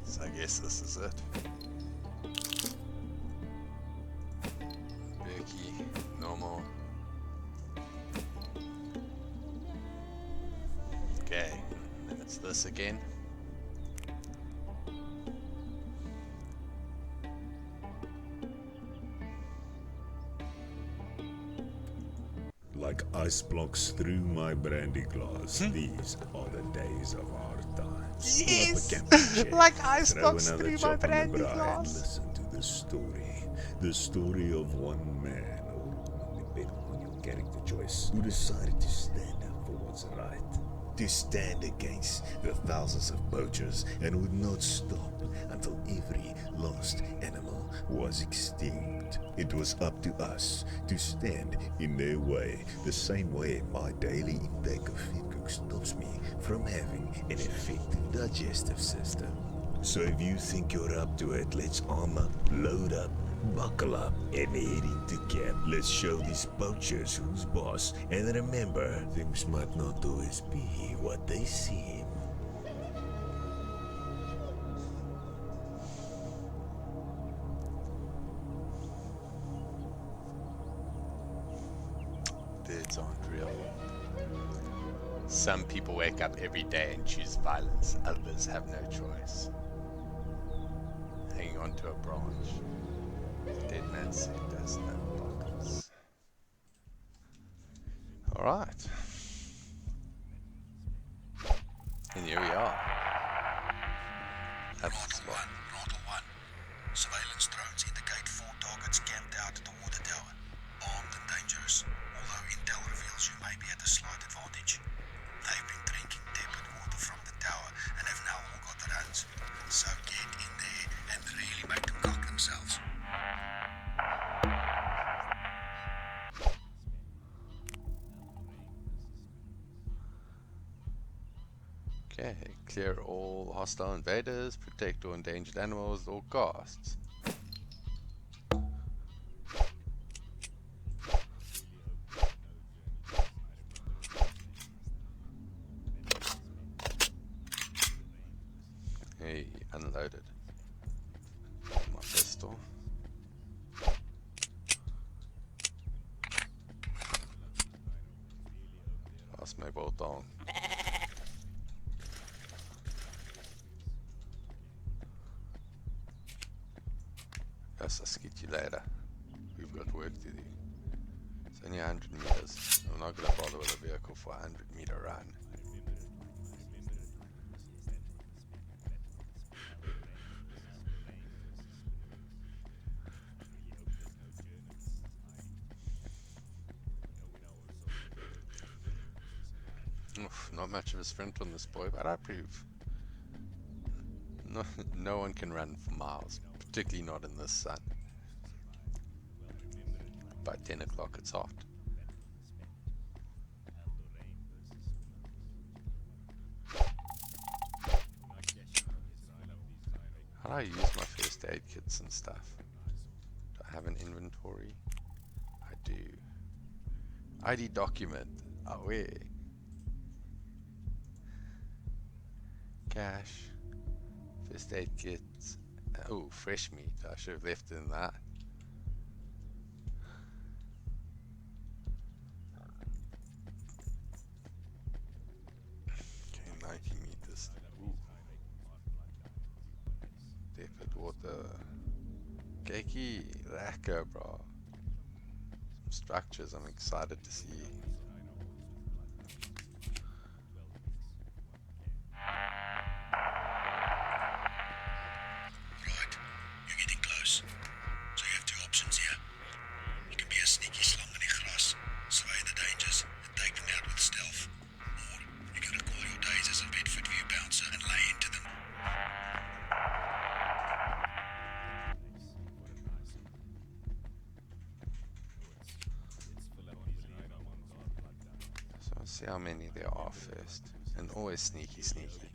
So I guess this is it. Berkey, normal. Okay, then it's this again. Like ice blocks through my brandy glass, these are the days of our time. Yes! Pull up a camping chair, Like ice throw blocks another through my chop on the brandy braai, and glass. listen to the story. The story of one man, or woman, depending on your character choice, who decided to stand up for what's right. To stand against the thousands of poachers and would not stop until every lost animal was extinct. It was up to us to stand in their way, the same way my daily intake of food stops me from having an effective digestive system. So if you think you're up to it, let's arm up, load up, buckle up, and head into camp. Let's show these poachers who's boss. And remember, things might not always be what they seem. Birds aren't real. Some people wake up every day and choose violence. Others have no choice. Hanging onto a branch. Dead man said does no pockets. Alright. And here we are. At the spot. Rodel 1. Surveillance drones indicate 4 targets camped out at the water tower. Armed and dangerous, although intel reveals you may be at a slight advantage. They've been drinking tepid water from the tower and have now all got runs. So get in there and really make them cock themselves. Okay, clear all hostile invaders, protect all endangered animals at all costs. Hey, unloaded. My pistol. Pass my bolt on. Yes, I'll skid you later. We've got work to do. It's only 100 meters. I'm not going to bother with a vehicle for a 100-meter run. Oof, not much of a sprint on this boy, but I approve. No one can run for miles, particularly not in this sun. By 10 o'clock it's hot. How do I use my first aid kits and stuff? Do I have an inventory? I do. ID document. Oh, where? Cash. First aid kits. Oh, fresh meat. I should have left it in that. Okay, 90 meters. Ooh. Depot water. Keiki, lekker, bro. Some structures I'm excited to see. Right, you're getting close. So you have 2 options here. You can be a sneaky slung in the grass, sway the dangers, and take them out with stealth. Or you can recall your days as a Bedford View bouncer and lay into them. So I'll see how many there are first. And always sneaky, sneaky.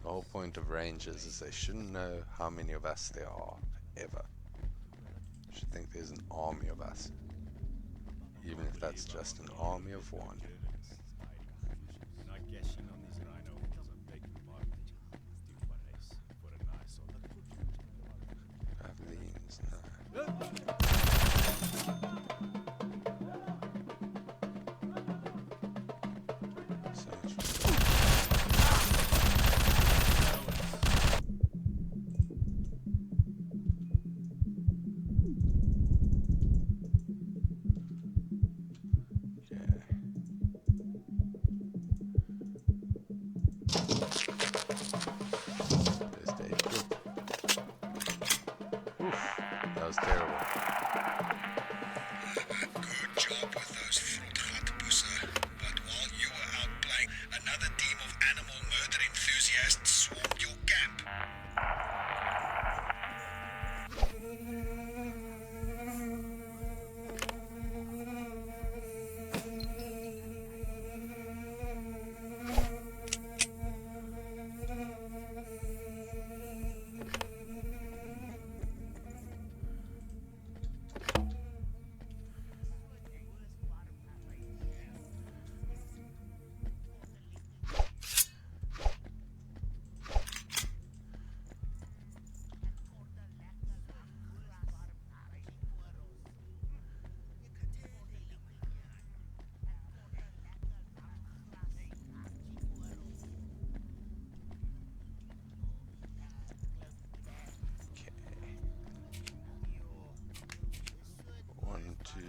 The whole point of rangers is they shouldn't know how many of us there are, ever. You should think there's an army of us. Even if that's just an army of one. So much. That was terrible. Good job with those vroeggatbussen. But while you were out playing, another team of animal murder enthusiasts swarmed your camp. One, two.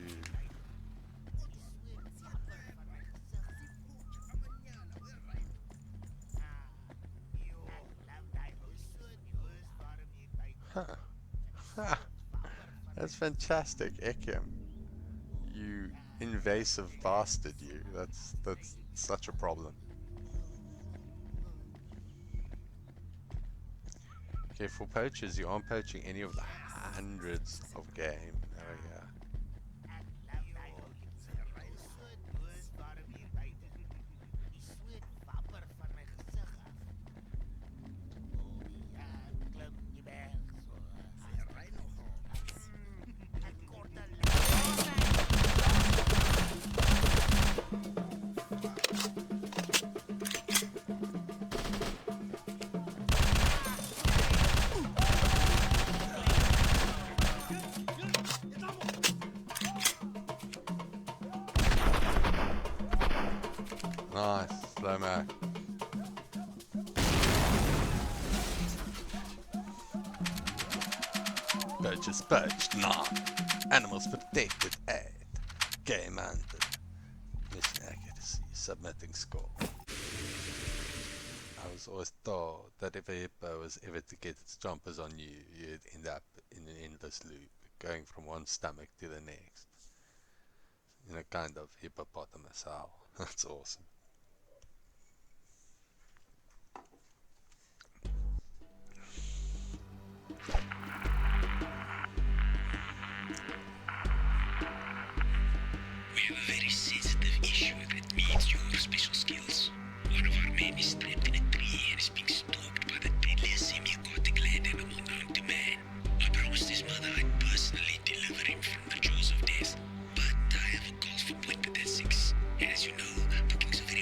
Huh. That's fantastic, Ekim. You invasive bastard, you. That's such a problem. Okay, for poachers, you aren't poaching any of the hundreds of game. Oh yeah. Nice, slow-mo. Poach is poached, nah. Animals protected, 8. Game hunted. Mission accuracy, submitting score. I was always told that if a hippo was ever to get its chompers on you, you'd end up in an endless loop, going from one stomach to the next. In a kind of hippopotamus howl. That's awesome. We have a very sensitive issue that needs your special skills. One of our men is trapped in a tree and is being stalked by the deadliest semi-aquatic land animal known to man. I promised his mother I'd personally deliver him from the jaws of death, but I have a golf appointment at 6. And as you know, bookings are very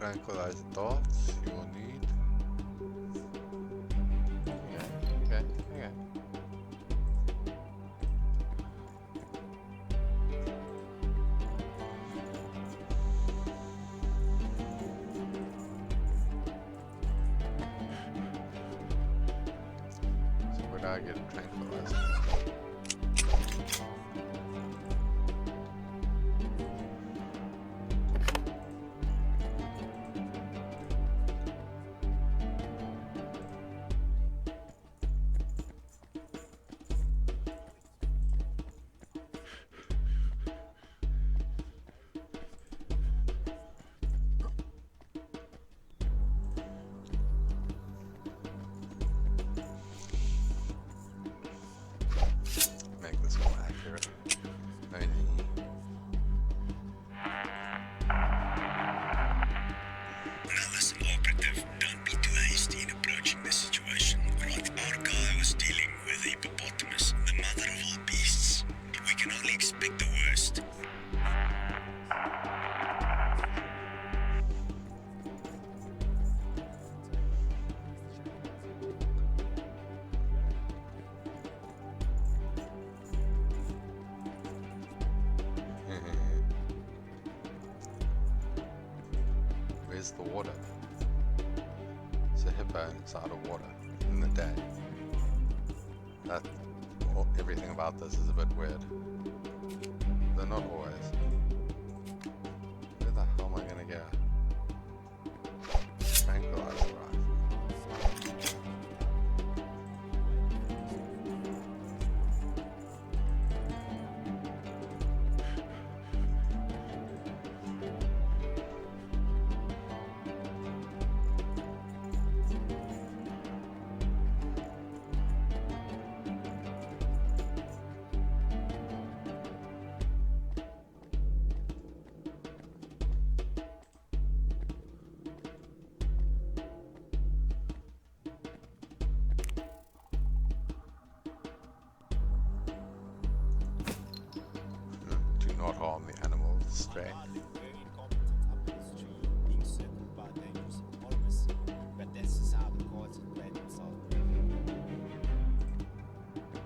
Tranquilize thoughts you will need. Okay. So where do I get a tranquilizer? Make this more accurate. No need. Now listen, operative, don't be too hasty in approaching the situation. Right, our guy was dealing with a hippopotamus, the mother of all beasts. We can only expect the worst. Where's the water? It's a hippo and it's out of water in the day. Everything about this is a bit weird. They're not always. Where the hell am I gonna go? Tranquilizer rifle. Do not harm the animal with stray.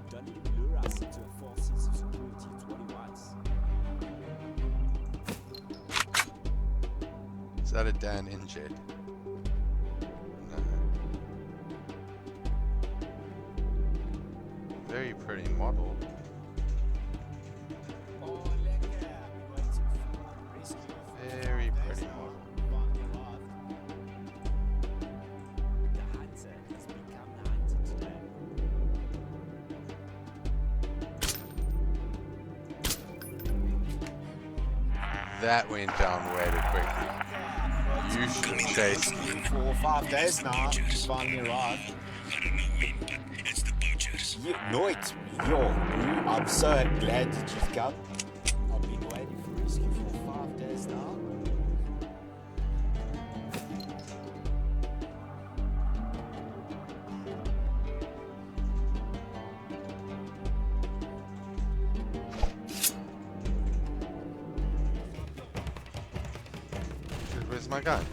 Don't even lure us into a false sense of security. It's what he wants. Is that a Dan injured? No. Very pretty model. Very pretty model. The hunter has become the hunted today. That went down way too quickly. You should chase. 4 or 5 days now, finally arrived. I don't know when, but it's the poachers. Nooit. Yo, I'm so glad that you've come. I've been waiting for rescue for 5 days now. Where's my gun?